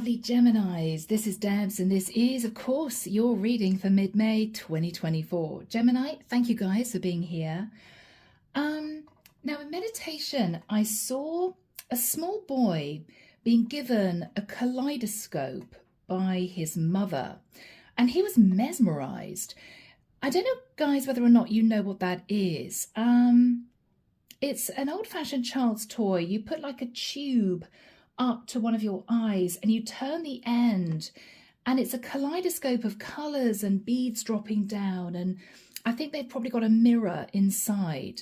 lovely Geminis. This is Debs, and this is, of course, your reading for mid-May 2024. Gemini, thank you guys for being here. Now, in meditation, I saw a small boy being given a kaleidoscope by his mother, and he was mesmerized. I don't know, guys, whether or not you know what that is. It's an old-fashioned child's toy. You put like a tube up to one of your eyes and you turn the end, and it's a kaleidoscope of colors and beads dropping down, and I think they've probably got a mirror inside.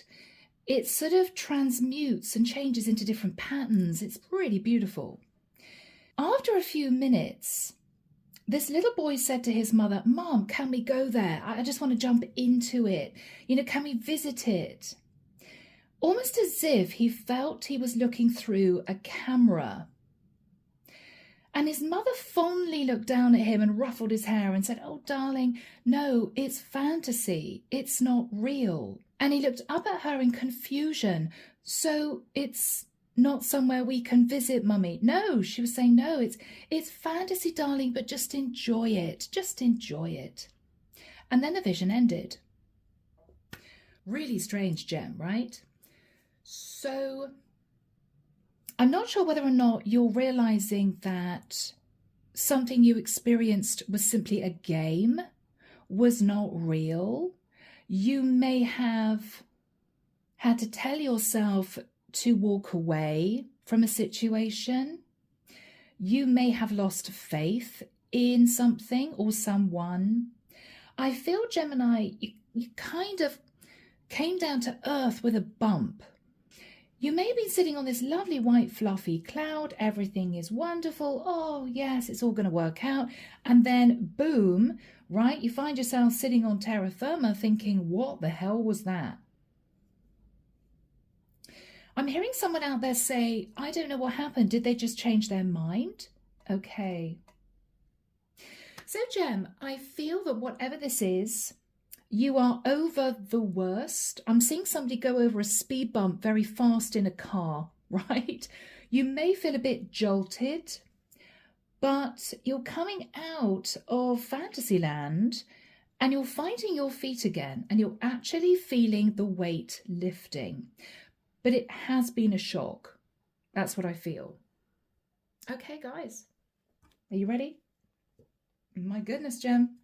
It sort of transmutes and changes into different patterns. It's really beautiful. After a few minutes, this little boy said to his mother, "Mom, can we go there? I just want to jump into it. You know, can we visit it?" Almost as if he felt he was looking through a camera. And his mother fondly looked down at him and ruffled his hair and said, "Oh, darling, no, it's fantasy. It's not real." And he looked up at her in confusion. "So it's not somewhere we can visit, Mummy?" "No," she was saying, "no, it's fantasy, darling, but just enjoy it. Just enjoy it." And then the vision ended. Really strange, Gem, right? So I'm not sure whether or not you're realizing that something you experienced was simply a game, was not real. You may have had to tell yourself to walk away from a situation. You may have lost faith in something or someone. I feel, Gemini, you kind of came down to earth with a bump. You may be sitting on this lovely white fluffy cloud. Everything is wonderful. Oh, yes, it's all going to work out. And then, boom, right? You find yourself sitting on terra firma thinking, what the hell was that? I'm hearing someone out there say, I don't know what happened. Did they just change their mind? Okay. So, Gem, I feel that whatever this is, you are over the worst. I'm seeing somebody go over a speed bump very fast in a car, right? You may feel a bit jolted, but you're coming out of Fantasyland and you're finding your feet again, and you're actually feeling the weight lifting. But it has been a shock. That's what I feel. Okay, guys, are you ready? My goodness, Gem.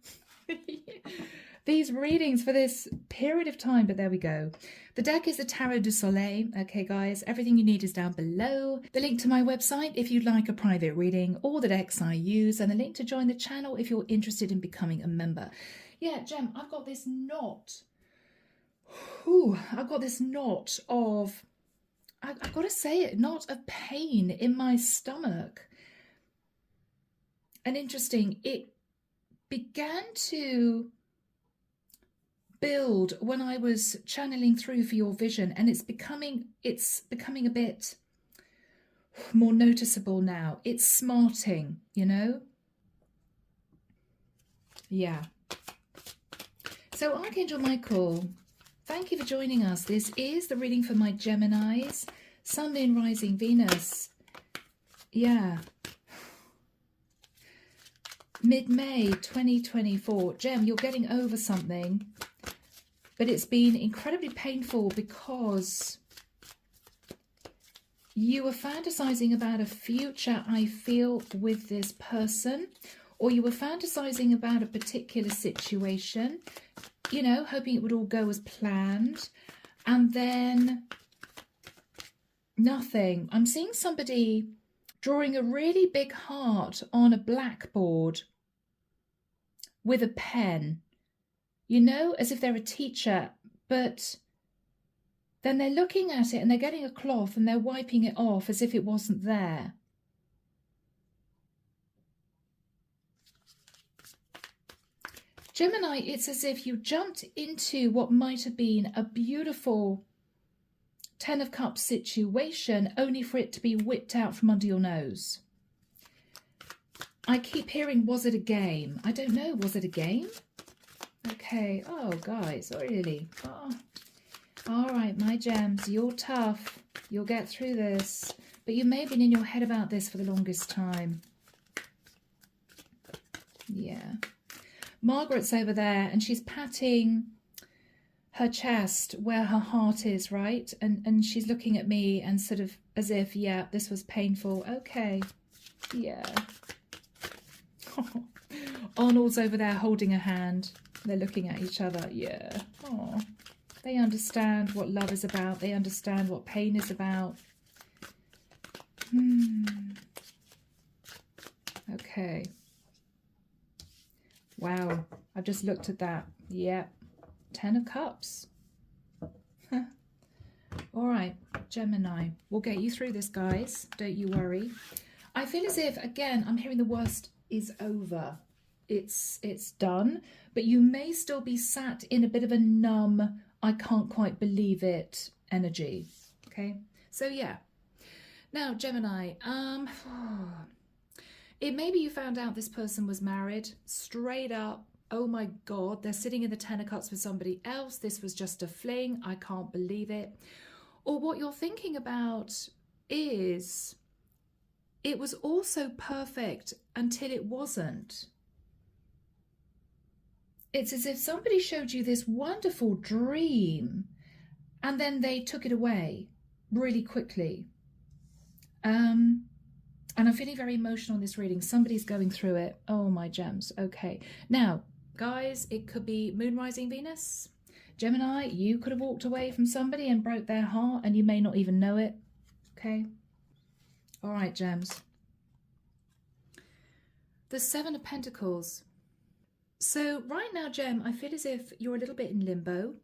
These readings for this period of time, but there we go. The deck is the Tarot du Soleil. Okay, guys, everything you need is down below. The link to my website if you'd like a private reading, all the decks I use, and the link to join the channel if you're interested in becoming a member. Yeah, Gem, I've got this knot. I've got this knot of, I've got to say it, knot of pain in my stomach. And interesting, it began to build when I was channeling through for your vision, and it's becoming a bit more noticeable now. It's smarting, you know? Yeah. So Archangel Michael, thank you for joining us. This is the reading for my Geminis, Sun, Moon, Rising, Venus. Yeah. Mid-May 2024. Gem, you're getting over something. But it's been incredibly painful because you were fantasizing about a future, I feel, with this person, or you were fantasizing about a particular situation, you know, hoping it would all go as planned, and then nothing. I'm seeing somebody drawing a really big heart on a blackboard with a pen. You know, as if they're a teacher, but then they're looking at it and they're getting a cloth and they're wiping it off as if it wasn't there. Gemini, it's as if you jumped into what might have been a beautiful Ten of Cups situation, only for it to be whipped out from under your nose. I keep hearing, was it a game? I don't know, was it a game? Okay, oh guys, really? Oh. All right, my gems, you're tough. You'll get through this. But you may have been in your head about this for the longest time. Yeah. Margaret's over there and she's patting her chest where her heart is, right? And she's looking at me and sort of as if, yeah, this was painful. Okay. Yeah. Arnold's over there holding a hand. They're looking at each other. Yeah. Oh, they understand what love is about. They understand what pain is about. Okay. Wow. I've just looked at that. Yeah. 10 of Cups. All right, Gemini. We'll get you through this, guys. Don't you worry. I feel as if, again, I'm hearing the worst is over. It's done. But you may still be sat in a bit of a numb, I can't quite believe it energy. Okay? So, yeah. Now, Gemini, it maybe you found out this person was married, straight up. Oh my God, they're sitting in the 10 of Cups with somebody else. This was just a fling. I can't believe it. Or what you're thinking about is it was also perfect until it wasn't. It's as if somebody showed you this wonderful dream and then they took it away really quickly. And I'm feeling very emotional in this reading. Somebody's going through it. Oh, my gems. Okay. Now, guys, it could be Moon Rising Venus. Gemini, you could have walked away from somebody and broke their heart and you may not even know it. Okay. All right, gems. The 7 of Pentacles. So right now, Gem, I feel as if you're a little bit in limbo.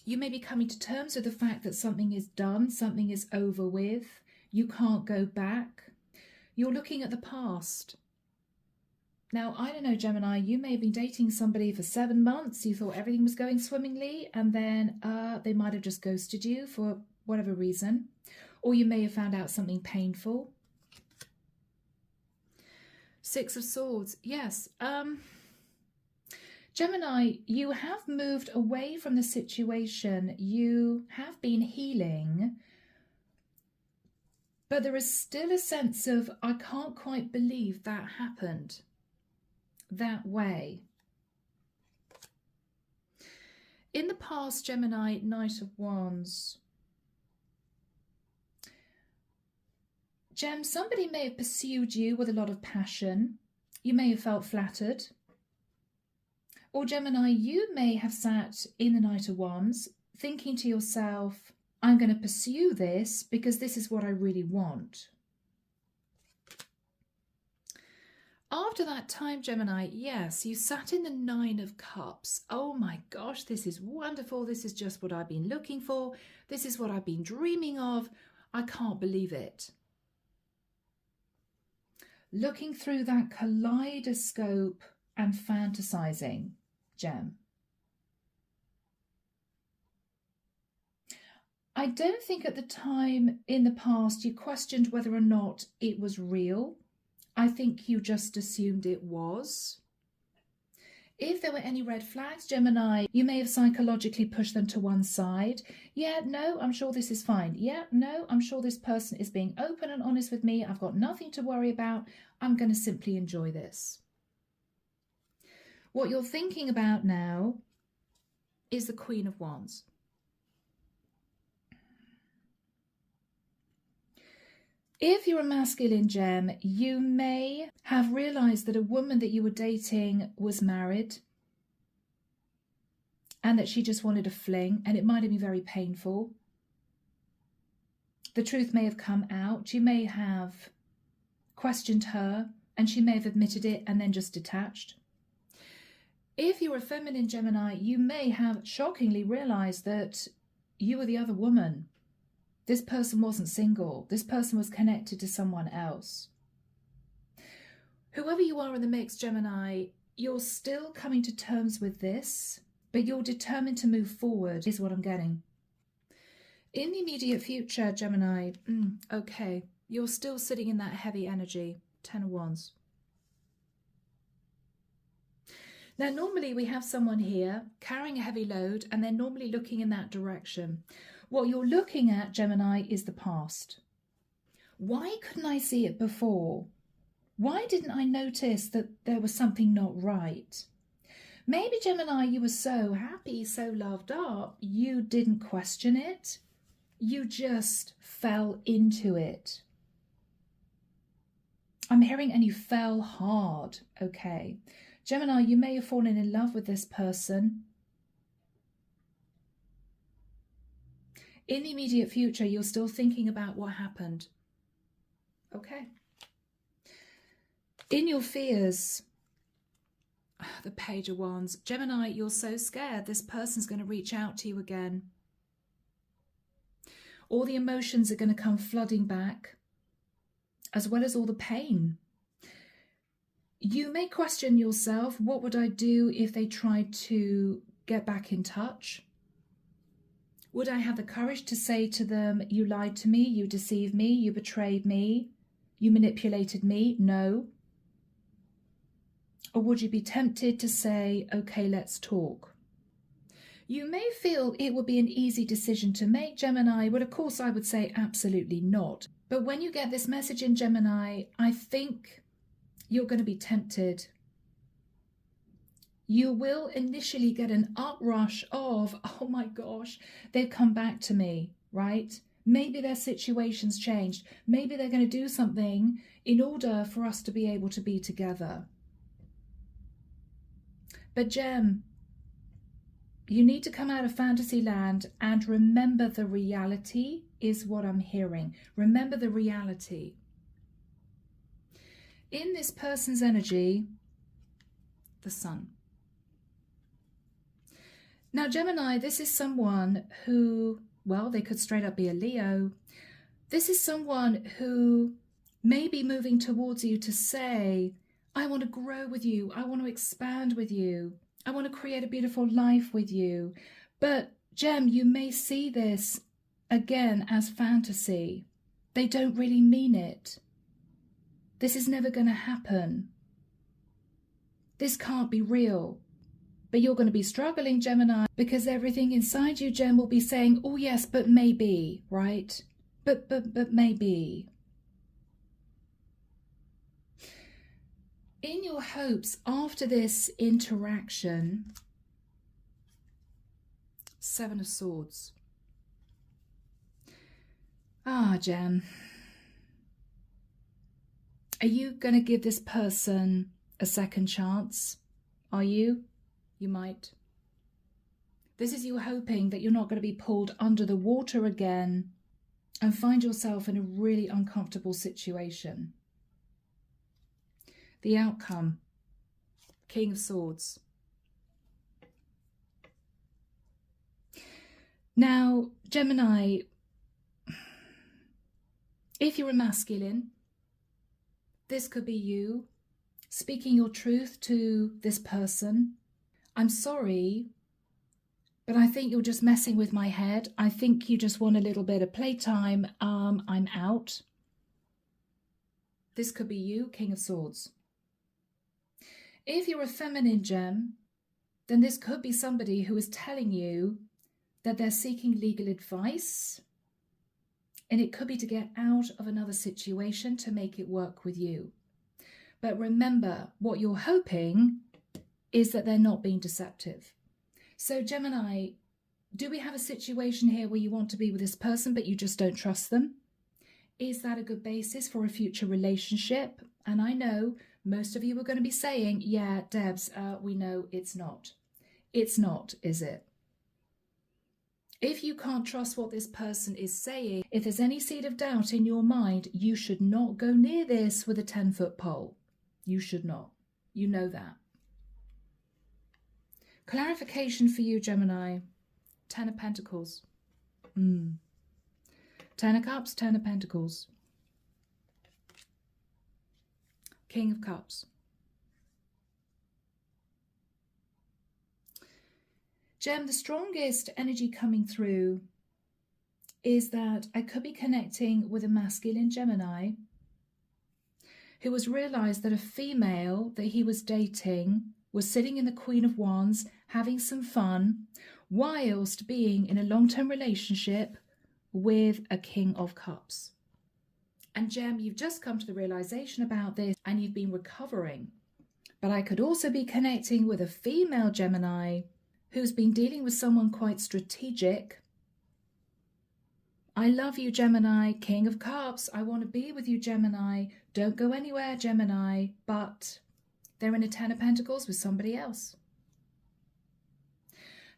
You may be coming to terms with the fact that something is done, something is over with. You can't go back. You're looking at the past. Now, I don't know, Gemini, you may have been dating somebody for 7 months. You thought everything was going swimmingly, and then they might have just ghosted you for whatever reason. Or you may have found out something painful. 6 of Swords, yes. Gemini, you have moved away from the situation. You have been healing. But there is still a sense of, I can't quite believe that happened that way. In the past, Gemini, Knight of Wands. Gem, somebody may have pursued you with a lot of passion. You may have felt flattered. Or Gemini, you may have sat in the Knight of Wands thinking to yourself, I'm going to pursue this because this is what I really want. After that time, Gemini, yes, you sat in the 9 of Cups. Oh my gosh, this is wonderful. This is just what I've been looking for. This is what I've been dreaming of. I can't believe it. Looking through that kaleidoscope and fantasizing, Gem. I don't think at the time in the past you questioned whether or not it was real. I think you just assumed it was. If there were any red flags, Gemini, you may have psychologically pushed them to one side. Yeah, no, I'm sure this is fine. Yeah, no, I'm sure this person is being open and honest with me. I've got nothing to worry about. I'm going to simply enjoy this. What you're thinking about now is the Queen of Wands. If you're a masculine, Gem, you may have realised that a woman that you were dating was married and that she just wanted a fling, and it might have been very painful. The truth may have come out. You may have questioned her and she may have admitted it and then just detached. If you're a feminine, Gemini, you may have shockingly realised that you were the other woman. This person wasn't single. This person was connected to someone else. Whoever you are in the mix, Gemini, you're still coming to terms with this, but you're determined to move forward, is what I'm getting. In the immediate future, Gemini, okay, you're still sitting in that heavy energy, 10 of Wands. Now, normally we have someone here carrying a heavy load and they're normally looking in that direction. What you're looking at, Gemini, is the past. Why couldn't I see it before? Why didn't I notice that there was something not right? Maybe, Gemini, you were so happy, so loved up, you didn't question it. You just fell into it. I'm hearing, and you fell hard. Okay. Gemini, you may have fallen in love with this person. In the immediate future, you're still thinking about what happened. Okay. In your fears, the Page of Wands. Gemini, you're so scared this person's going to reach out to you again. All the emotions are going to come flooding back, as well as all the pain. You may question yourself, what would I do if they tried to get back in touch? Would I have the courage to say to them, you lied to me, you deceived me, you betrayed me, you manipulated me? No. Or would you be tempted to say, okay, let's talk? You may feel it would be an easy decision to make, Gemini, but of course I would say absolutely not. But when you get this message in Gemini, I think you're going to be tempted. You will initially get an uprush of, oh my gosh, they've come back to me, right? Maybe their situation's changed. Maybe they're going to do something in order for us to be able to be together. But Gem, you need to come out of fantasy land and remember the reality is what I'm hearing. Remember the reality. In this person's energy, the Sun. Now, Gemini, this is someone who, well, they could straight up be a Leo. This is someone who may be moving towards you to say, I want to grow with you. I want to expand with you. I want to create a beautiful life with you. But, Gem, you may see this again as fantasy. They don't really mean it. This is never going to happen. This can't be real. But you're going to be struggling, Gemini, because everything inside you, Gem, will be saying, oh yes, but maybe, right? But maybe. In your hopes, after this interaction, Seven of Swords. Ah, Gem. Are you going to give this person a second chance? Are you? You might. This is you hoping that you're not going to be pulled under the water again and find yourself in a really uncomfortable situation. The outcome, King of Swords. Now, Gemini, if you're a masculine, this could be you speaking your truth to this person. I'm sorry, but I think you're just messing with my head. I think you just want a little bit of playtime. I'm out. This could be you, King of Swords. If you're a feminine, Gem, then this could be somebody who is telling you that they're seeking legal advice, and it could be to get out of another situation to make it work with you. But remember, what you're hoping is that they're not being deceptive. So Gemini, do we have a situation here where you want to be with this person but you just don't trust them? Is that a good basis for a future relationship? And I know most of you are going to be saying, yeah, Debs, we know it's not. It's not, is it? If you can't trust what this person is saying, if there's any seed of doubt in your mind, you should not go near this with a 10-foot pole. You should not. You know that. Clarification for you, Gemini. 10 of Pentacles. 10 of Cups, 10 of Pentacles. King of Cups. Gem, the strongest energy coming through is that I could be connecting with a masculine Gemini who has realized that a female that he was dating was sitting in the Queen of Wands, having some fun, whilst being in a long-term relationship with a King of Cups. And Gem, you've just come to the realization about this and you've been recovering. But I could also be connecting with a female Gemini who's been dealing with someone quite strategic. I love you, Gemini. King of Cups. I want to be with you, Gemini. Don't go anywhere, Gemini. But they're in a 10 of Pentacles with somebody else.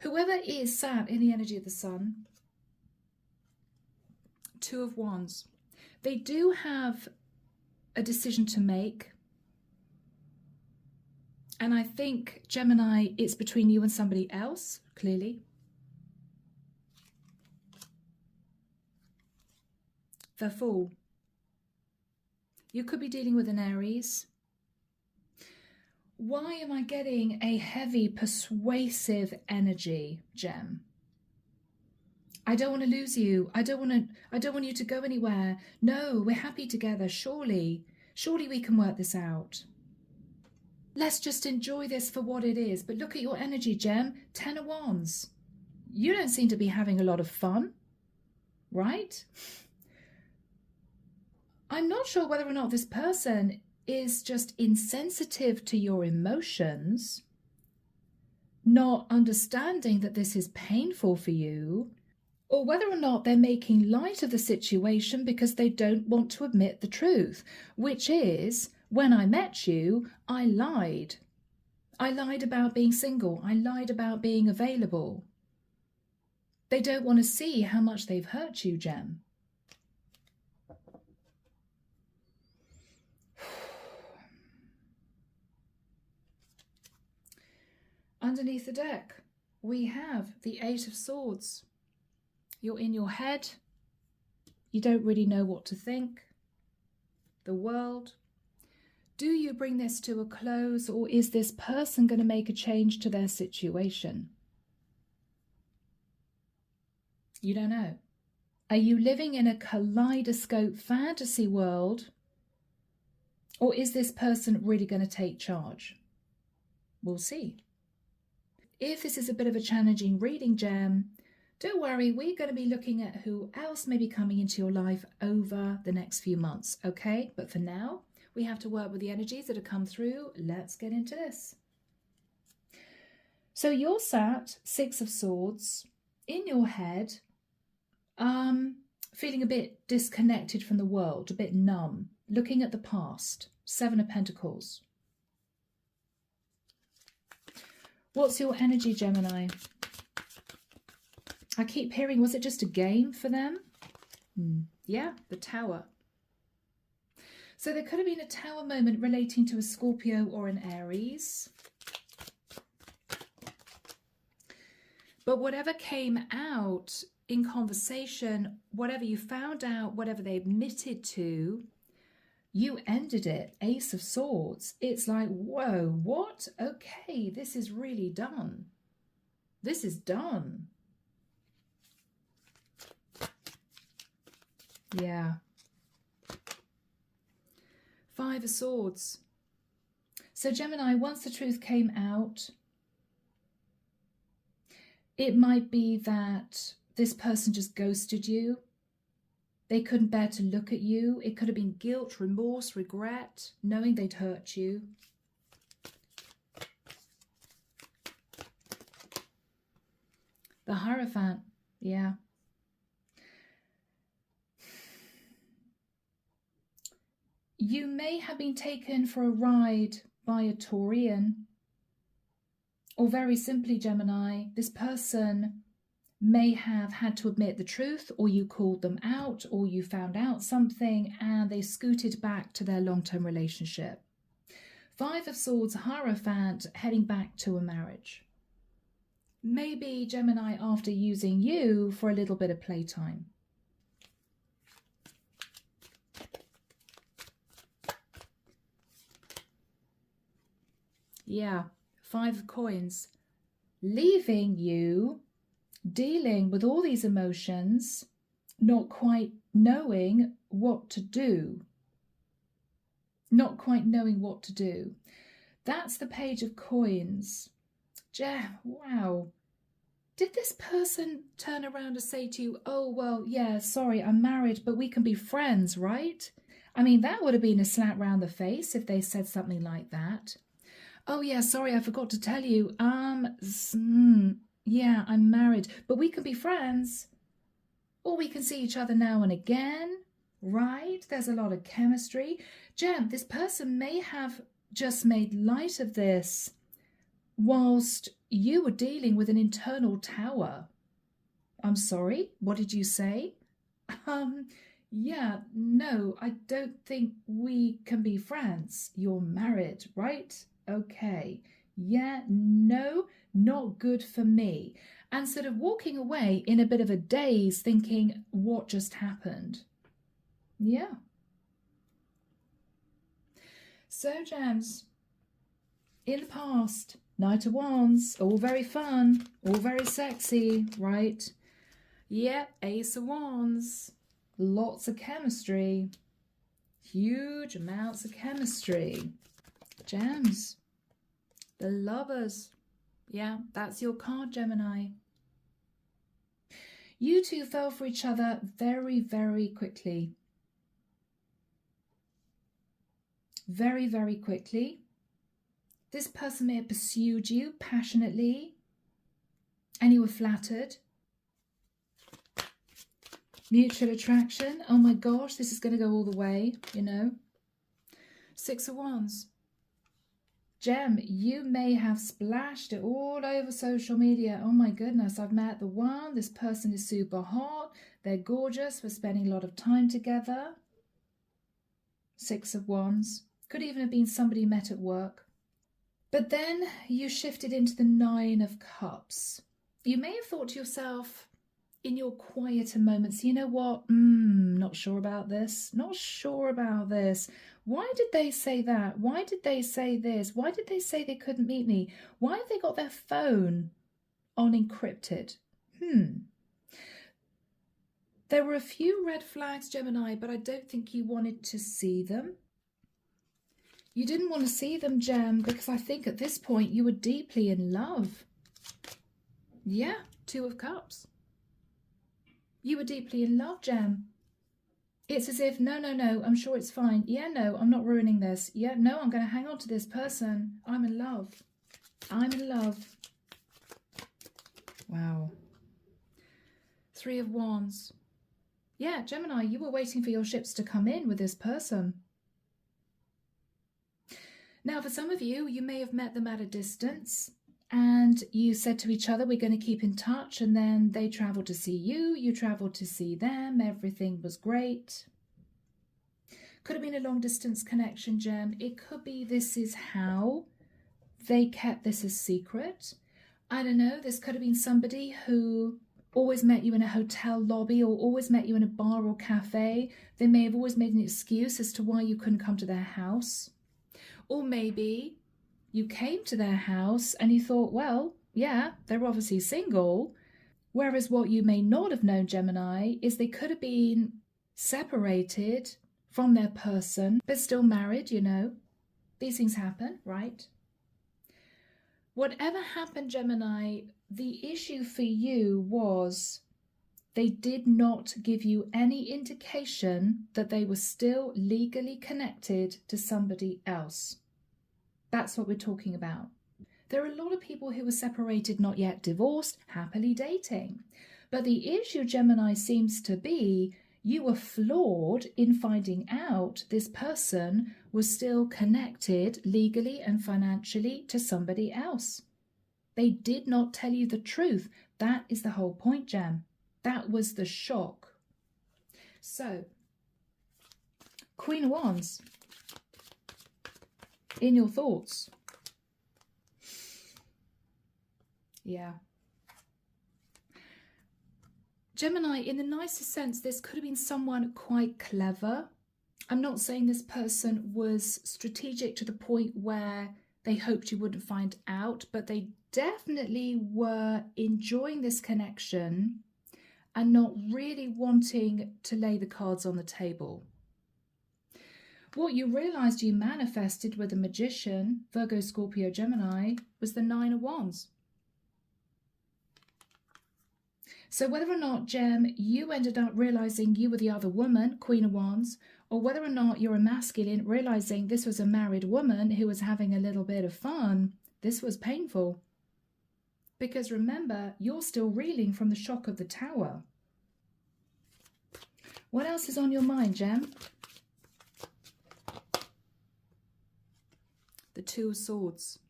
Whoever is sat in the energy of the Sun, 2 of Wands. They do have a decision to make. And I think, Gemini, it's between you and somebody else, clearly. The Fool. You could be dealing with an Aries. Why am I getting a heavy, persuasive energy, Gem? I don't want to lose you. I don't want you to go anywhere. No, we're happy together. Surely we can work this out. Let's just enjoy this for what it is. But look at your energy, Gem. 10 of Wands. You don't seem to be having a lot of fun, right? I'm not sure whether or not this person is just insensitive to your emotions, not understanding that this is painful for you, or whether or not they're making light of the situation because they don't want to admit the truth, which is, when I met you, I lied. I lied about being single. I lied about being available. They don't want to see how much they've hurt you, Gem. Underneath the deck, we have the 8 of Swords. You're in your head. You don't really know what to think. The World. Do you bring this to a close, or is this person going to make a change to their situation? You don't know. Are you living in a kaleidoscope fantasy world, or is this person really going to take charge? We'll see. If this is a bit of a challenging reading, Gem, don't worry, we're going to be looking at who else may be coming into your life over the next few months, okay? But for now, we have to work with the energies that have come through. Let's get into this. So you're sat, 6 of Swords, in your head, feeling a bit disconnected from the world, a bit numb, looking at the past, 7 of Pentacles. What's your energy, Gemini? I keep hearing, was it just a game for them? Yeah, the Tower. So there could have been a Tower moment relating to a Scorpio or an Aries. But whatever came out in conversation, whatever you found out, whatever they admitted to, you ended it. Ace of Swords. It's like, whoa, what? Okay, this is really done. This is done. Yeah. 5 of Swords. So Gemini, once the truth came out, it might be that this person just ghosted you. They couldn't bear to look at you. It could have been guilt, remorse, regret, knowing they'd hurt you. The Hierophant, yeah. You may have been taken for a ride by a Taurian. Or very simply, Gemini, this person may have had to admit the truth, or you called them out, or you found out something and they scooted back to their long-term relationship. 5 of Swords, Hierophant, heading back to a marriage. Maybe Gemini after using you for a little bit of playtime. Yeah, 5 of Coins, leaving you dealing with all these emotions, not quite knowing what to do. Not quite knowing what to do. That's the Page of Coins. Wow. Did this person turn around and say to you, oh, well, yeah, sorry, I'm married, but we can be friends, right? I mean, that would have been a slap round the face if they said something like that. Oh yeah, sorry, I forgot to tell you. Yeah, I'm married, but we can be friends. Or we can see each other now and again, right? There's a lot of chemistry. Jem, this person may have just made light of this whilst you were dealing with an internal tower. I'm sorry, what did you say? Yeah, no, I don't think we can be friends. You're married, right? Okay. Yeah, no, not good for me. And sort of walking away in a bit of a daze thinking, what just happened? Yeah. So, Gems, in the past, Knight of Wands, all very fun, all very sexy, right? Yeah, Ace of Wands, lots of chemistry, huge amounts of chemistry. Gems, the Lovers. Yeah, that's your card, Gemini. You two fell for each other very, very quickly. Very, very quickly. This person may have pursued you passionately and you were flattered. Mutual attraction. Oh my gosh, this is going to go all the way, you know. Six of Wands. Gem, you may have splashed it all over social media. Oh my goodness, I've met the one. This person is super hot. They're gorgeous. We're spending a lot of time together. Six of Wands. Could even have been somebody you met at work. But then you shifted into the Nine of Cups. You may have thought to yourself in your quieter moments, you know what? Not sure about this. Not sure about this. Why did they say that? Why did they say this? Why did they say they couldn't meet me? Why have they got their phone on encrypted? There were a few red flags, Gemini, but I don't think you wanted to see them. You didn't want to see them, Gem, because I think at this point you were deeply in love. Yeah, Two of Cups. You were deeply in love, Gem. It's as if, no, I'm sure it's fine. Yeah, no, I'm not ruining this. Yeah, no, I'm going to hang on to this person. I'm in love. I'm in love. Wow. Three of Wands. Yeah, Gemini, you were waiting for your ships to come in with this person. Now, for some of you, you may have met them at a distance and you said to each other, we're going to keep in touch. And then they traveled to see you. You traveled to see them. Everything was great. Could have been a long distance connection, Gem. It could be this is how they kept this a secret. I don't know. This could have been somebody who always met you in a hotel lobby or always met you in a bar or cafe. They may have always made an excuse as to why you couldn't come to their house. Or maybe you came to their house and you thought, well, yeah, they're obviously single. Whereas what you may not have known, Gemini, is they could have been separated from their person, but still married, you know. These things happen, right? Whatever happened, Gemini, the issue for you was they did not give you any indication that they were still legally connected to somebody else. That's what we're talking about. There are a lot of people who were separated, not yet divorced, happily dating. But the issue, Gemini, seems to be you were flawed in finding out this person was still connected legally and financially to somebody else. They did not tell you the truth. That is the whole point, Gem. That was the shock. So, Queen of Wands. In your thoughts. Yeah. Gemini, in the nicest sense, this could have been someone quite clever. I'm not saying this person was strategic to the point where they hoped you wouldn't find out, but they definitely were enjoying this connection and not really wanting to lay the cards on the table. What you realized you manifested with the Magician, Virgo, Scorpio, Gemini, was the Nine of Wands. So whether or not, Gem, you ended up realizing you were the other woman, Queen of Wands, or whether or not you're a masculine realizing this was a married woman who was having a little bit of fun, this was painful. Because remember, you're still reeling from the shock of the Tower. What else is on your mind, Gem? The Two of Swords.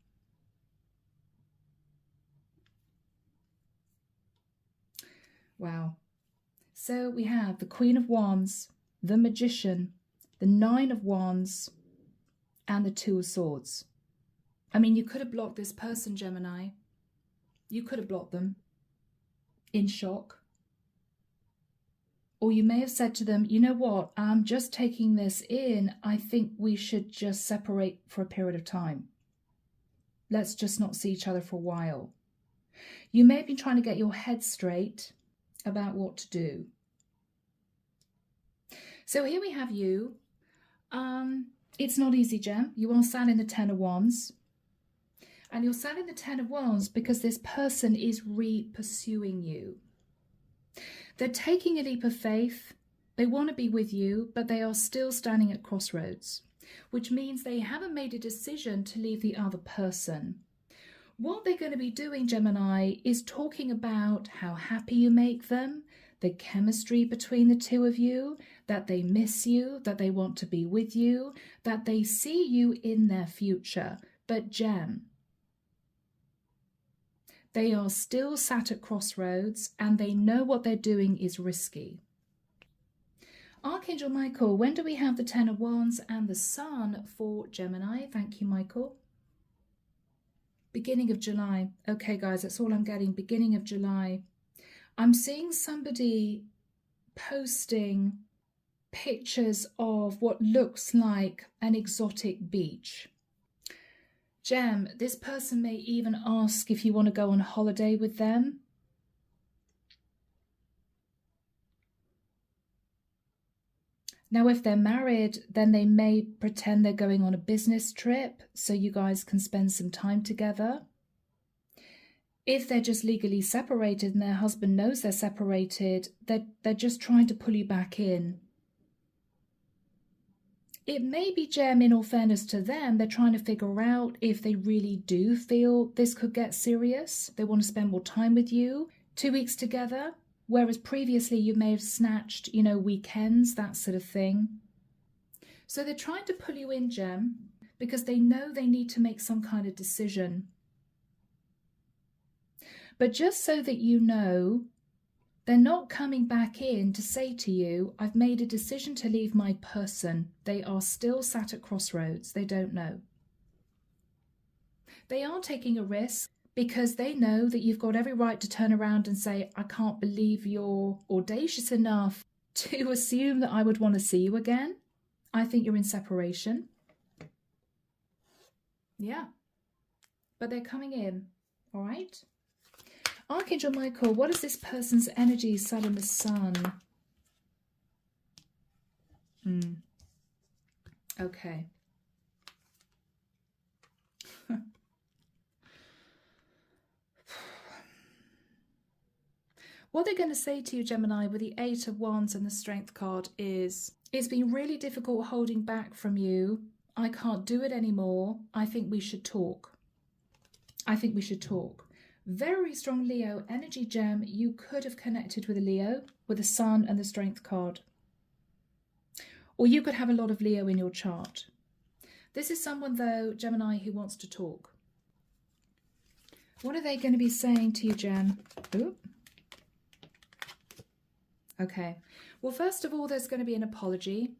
Wow. So we have the Queen of Wands, the Magician, the Nine of Wands, and the Two of Swords. I mean, you could have blocked this person, Gemini. You could have blocked them in shock. Or you may have said to them, you know what, I'm just taking this in. I think we should just separate for a period of time. Let's just not see each other for a while. You may have been trying to get your head straight about what to do. So here we have you. It's not easy, Gem. You are sat in the Ten of Wands. And you're sat in the Ten of Wands because this person is re-pursuing you. They're taking a leap of faith. They want to be with you, but they are still standing at crossroads, which means they haven't made a decision to leave the other person. What they're going to be doing, Gemini, is talking about how happy you make them, the chemistry between the two of you, that they miss you, that they want to be with you, that they see you in their future. But Gem, they are still sat at crossroads and they know what they're doing is risky. Archangel Michael, when do we have the Ten of Wands and the Sun for Gemini? Thank you, Michael. Beginning of July. Okay, guys, that's all I'm getting. Beginning of July. I'm seeing somebody posting pictures of what looks like an exotic beach. Gem, this person may even ask if you want to go on holiday with them. Now, if they're married, then they may pretend they're going on a business trip so you guys can spend some time together. If they're just legally separated and their husband knows they're separated, they're just trying to pull you back in. It may be, Gem, in all fairness to them, they're trying to figure out if they really do feel this could get serious. They want to spend more time with you, 2 weeks together, whereas previously you may have snatched, you know, weekends, that sort of thing. So they're trying to pull you in, Gem, because they know they need to make some kind of decision. But just so that you know, they're not coming back in to say to you, I've made a decision to leave my person. They are still sat at crossroads. They don't know. They are taking a risk because they know that you've got every right to turn around and say, I can't believe you're audacious enough to assume that I would want to see you again. I think you're in separation. Yeah. But they're coming in. All right. Archangel Michael, what is this person's energy sat in the Sun? Okay. What they're going to say to you, Gemini, with the Eight of Wands and the Strength card is, it's been really difficult holding back from you. I can't do it anymore. I think we should talk. I think we should talk. Very strong Leo energy, Gem. You could have connected with a Leo with the Sun and the Strength card. Or you could have a lot of Leo in your chart. This is someone, though, Gemini, who wants to talk. What are they going to be saying to you, Gem? Ooh. Okay. Well, first of all, there's going to be an apology.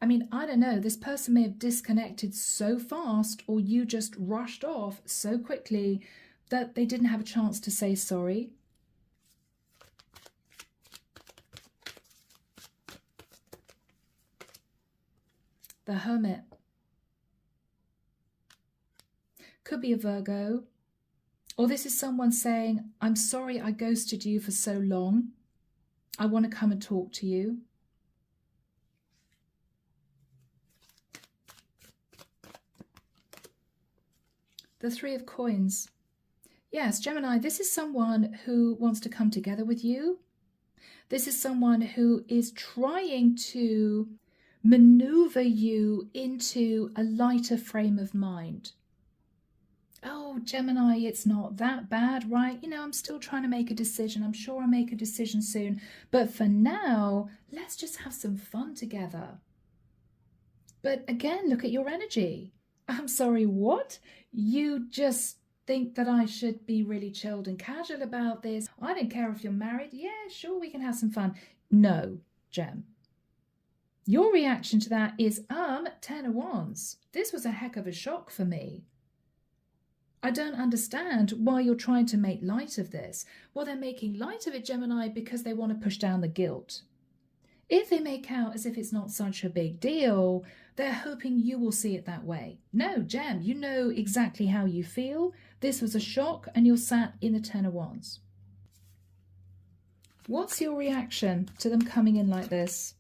I mean, I don't know. This person may have disconnected so fast, or you just rushed off so quickly that they didn't have a chance to say sorry. The Hermit. Could be a Virgo. Or this is someone saying, I'm sorry I ghosted you for so long. I want to come and talk to you. The Three of Coins. Yes, Gemini, this is someone who wants to come together with you. This is someone who is trying to maneuver you into a lighter frame of mind. Oh, Gemini, it's not that bad, right? You know, I'm still trying to make a decision. I'm sure I'll make a decision soon. But for now, let's just have some fun together. But again, look at your energy. I'm sorry, what? You just think that I should be really chilled and casual about this? I don't care if you're married. Yeah, sure, we can have some fun. No, Gem. Your reaction to that is, 10 of Wands. This was a heck of a shock for me. I don't understand why you're trying to make light of this. Well, they're making light of it, Gemini, because they want to push down the guilt. If they make out as if it's not such a big deal, they're hoping you will see it that way. No, Gem, you know exactly how you feel. This was a shock and you're sat in the 10 of Wands. What's your reaction to them coming in like this?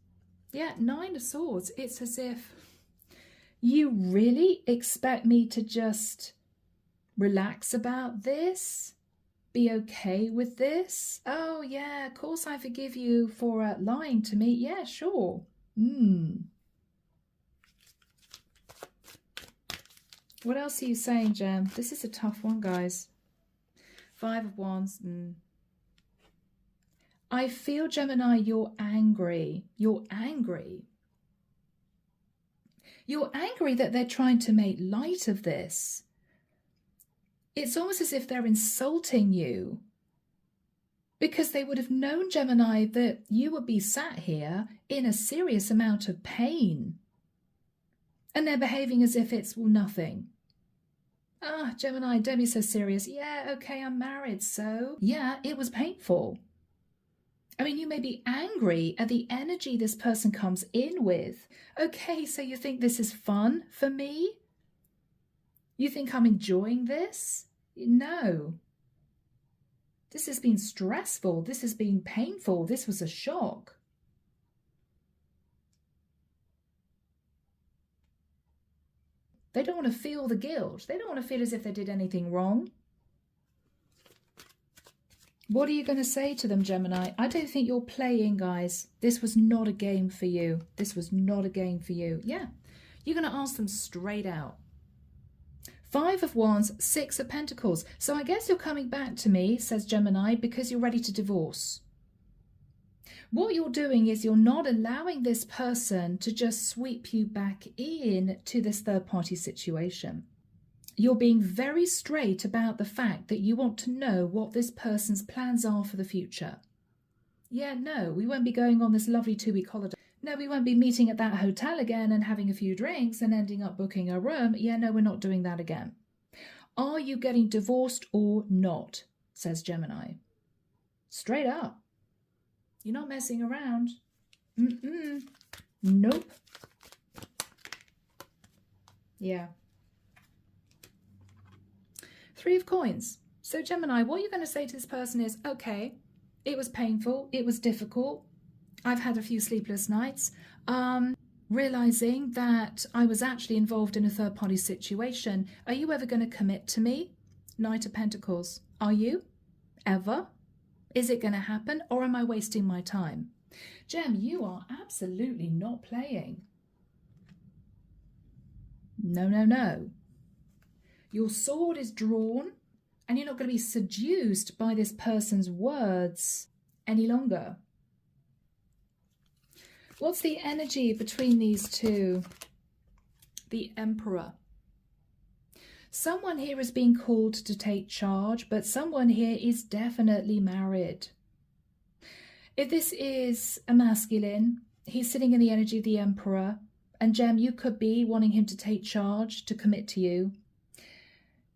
Yeah, 9 of Swords. It's as if you really expect me to just relax about this, be okay with this. Oh yeah, of course I forgive you for lying to me. Yeah, sure. What else are you saying, Gem? This is a tough one, guys. 5 of Wands. I feel, Gemini, you're angry. You're angry. You're angry that they're trying to make light of this. It's almost as if they're insulting you, because they would have known, Gemini, that you would be sat here in a serious amount of pain. And they're behaving as if it's nothing. Ah, Gemini, don't be so serious. Yeah, okay, I'm married, so yeah, it was painful. I mean, you may be angry at the energy this person comes in with. Okay, so you think this is fun for me? You think I'm enjoying this? No. This has been stressful. This has been painful. This was a shock. They don't want to feel the guilt. They don't want to feel as if they did anything wrong. What are you going to say to them, Gemini? I don't think you're playing, guys. This was not a game for you. This was not a game for you. Yeah, you're going to ask them straight out. 5 of Wands, 6 of Pentacles. So I guess you're coming back to me, says Gemini, because you're ready to divorce. What you're doing is you're not allowing this person to just sweep you back in to this third-party situation. You're being very straight about the fact that you want to know what this person's plans are for the future. Yeah, no, we won't be going on this lovely 2-week holiday. No, we won't be meeting at that hotel again and having a few drinks and ending up booking a room. Yeah, no, we're not doing that again. Are you getting divorced or not? Says Gemini. Straight up. You're not messing around. Nope. Yeah. 3 of Coins. So Gemini, what you're going to say to this person is, okay, it was painful. It was difficult. I've had a few sleepless nights, realizing that I was actually involved in a third-party situation. Are you ever going to commit to me? Knight of Pentacles. Are you? Ever? Is it going to happen, or am I wasting my time? Gem, you are absolutely not playing. No, no, no. Your sword is drawn, and you're not going to be seduced by this person's words any longer. What's the energy between these two? The Emperor. Someone here is being called to take charge, but someone here is definitely married. If this is a masculine, he's sitting in the energy of the Emperor, and Gem, you could be wanting him to take charge, to commit to you.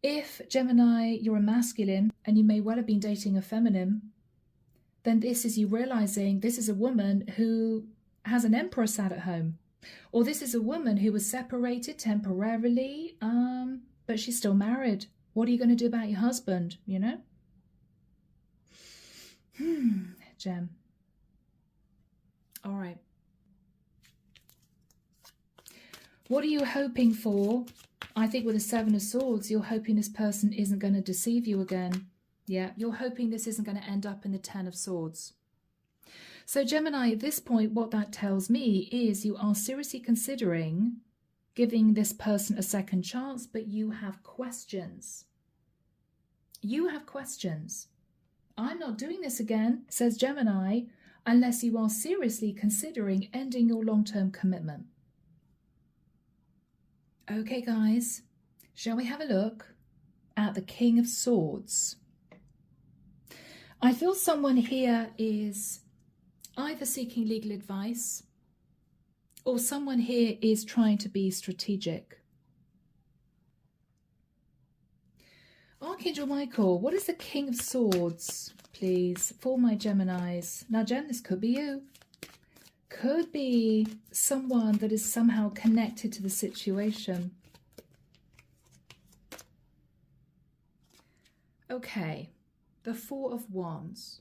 If, Gemini, you're a masculine, and you may well have been dating a feminine, then this is you realizing this is a woman who has an Emperor sat at home. Or this is a woman who was separated temporarily, but she's still married. What are you going to do about your husband, you know? Gem. All right. What are you hoping for? I think with the 7 of Swords, you're hoping this person isn't going to deceive you again. Yeah, you're hoping this isn't going to end up in the 10 of Swords. So Gemini, at this point, what that tells me is you are seriously considering giving this person a second chance, but you have questions. You have questions. I'm not doing this again, says Gemini, unless you are seriously considering ending your long-term commitment. Okay, guys, shall we have a look at the King of Swords? I feel someone here is either seeking legal advice or someone here is trying to be strategic. Archangel Michael, what is the King of Swords, please, for my Geminis? Now, Gem, this could be you. Could be someone that is somehow connected to the situation. Okay, the Four of Wands.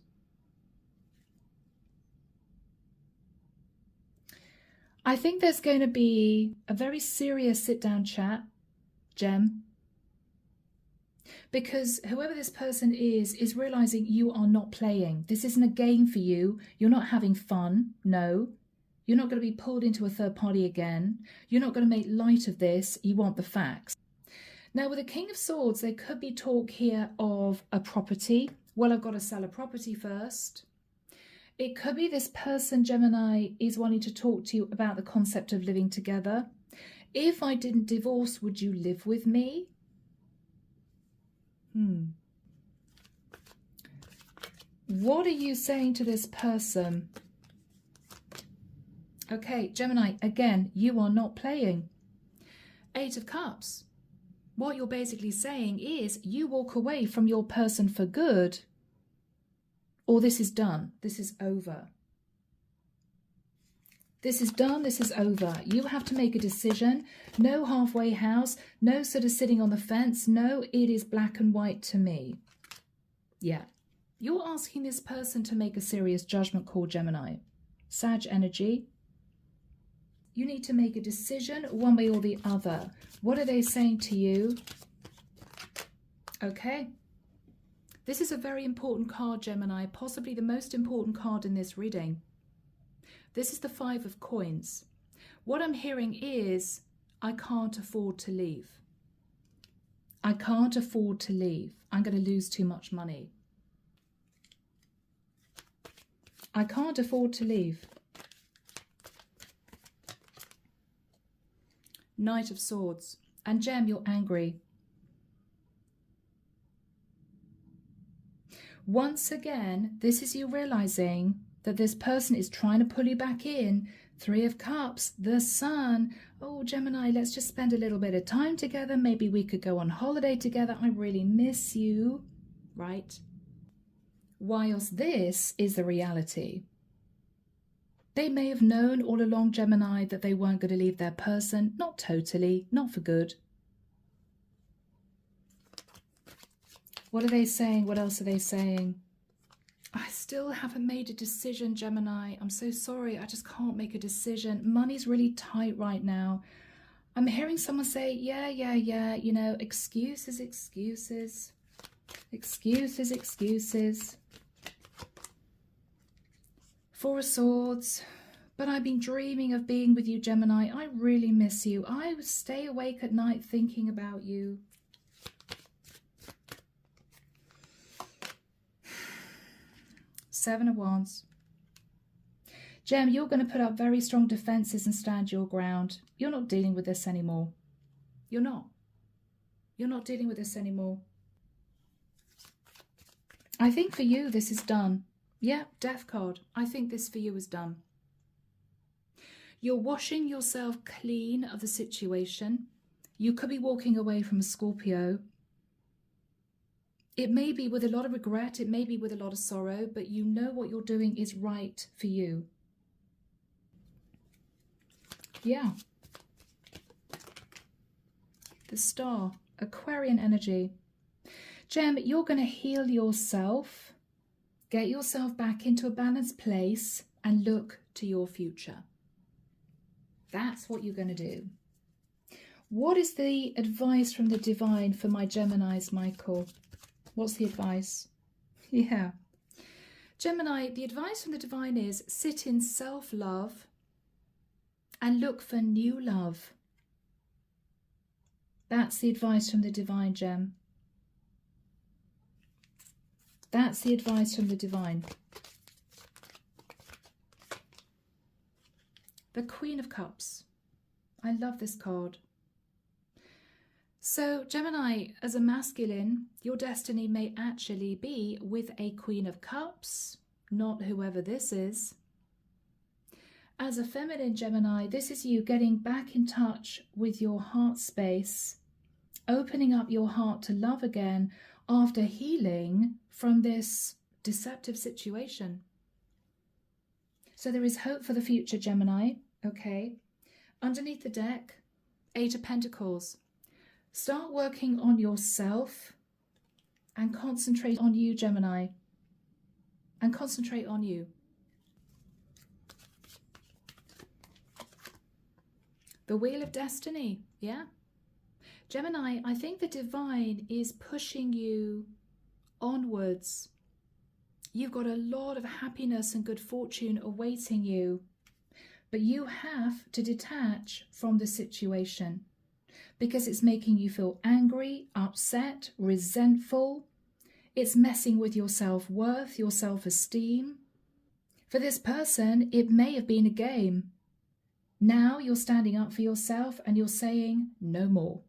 I think there's going to be a very serious sit-down chat, Gem. Because whoever this person is realizing you are not playing. This isn't a game for you. You're not having fun. No. You're not going to be pulled into a third party again. You're not going to make light of this. You want the facts. Now, with the King of Swords, there could be talk here of a property. Well, I've got to sell a property first. It could be this person, Gemini, is wanting to talk to you about the concept of living together. If I didn't divorce, would you live with me? What are you saying to this person? Okay, Gemini, again, you are not playing. Eight of Cups. What you're basically saying is you walk away from your person for good, or this is done. This is over. This is done. This is over. You have to make a decision. No halfway house. No sort of sitting on the fence. No, it is black and white to me. Yeah. You're asking this person to make a serious judgment call, Gemini. Sag energy. You need to make a decision one way or the other. What are they saying to you? Okay. This is a very important card, Gemini. Possibly the most important card in this reading. This is the Five of Coins. What I'm hearing is, I can't afford to leave. I can't afford to leave. I'm going to lose too much money. I can't afford to leave. Knight of Swords. And Gem, you're angry. Once again, this is you realizing that this person is trying to pull you back in. Three of Cups, the Sun. Oh, Gemini, let's just spend a little bit of time together. Maybe we could go on holiday together. I really miss you, right? Whilst this is the reality. They may have known all along, Gemini, that they weren't going to leave their person. Not totally, not for good. What are they saying? What else are they saying? I still haven't made a decision, Gemini. I'm so sorry. I just can't make a decision. Money's really tight right now. I'm hearing someone say, yeah, you know, excuses. Four of Swords. But I've been dreaming of being with you, Gemini. I really miss you. I would stay awake at night thinking about you. Seven of Wands. Gem, you're going to put up very strong defenses and stand your ground. You're not dealing with this anymore. You're not. You're not dealing with this anymore. I think for you, this is done. Yeah, Death card. I think this for you is done. You're washing yourself clean of the situation. You could be walking away from a Scorpio. It may be with a lot of regret, it may be with a lot of sorrow, but you know what you're doing is right for you. Yeah. The Star, Aquarian energy. Gem, you're going to heal yourself, get yourself back into a balanced place and look to your future. That's what you're going to do. What is the advice from the divine for my Geminis, Michael? What's the advice? Yeah. Gemini, the advice from the divine is sit in self-love and look for new love. That's the advice from the divine, Gem. That's the advice from the divine. The Queen of Cups. I love this card. So, Gemini, as a masculine, your destiny may actually be with a Queen of Cups, not whoever this is. As a feminine, Gemini, this is you getting back in touch with your heart space, opening up your heart to love again after healing from this deceptive situation. So there is hope for the future, Gemini. Okay. Underneath the deck, 8 of Pentacles. Start working on yourself and concentrate on you, Gemini. And concentrate on you. The Wheel of Destiny, yeah? Gemini, I think the divine is pushing you onwards. You've got a lot of happiness and good fortune awaiting you, but you have to detach from the situation because it's making you feel angry, upset, resentful. It's messing with your self-worth, your self-esteem. For this person, it may have been a game. Now you're standing up for yourself and you're saying no more.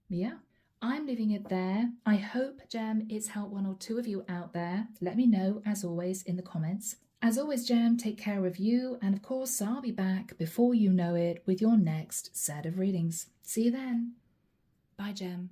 Yeah, I'm leaving it there. I hope, Gem, it's helped one or two of you out there. Let me know, as always, in the comments. As always, Gem, take care of you. And of course, I'll be back before you know it with your next set of readings. See you then. Bye, Gem.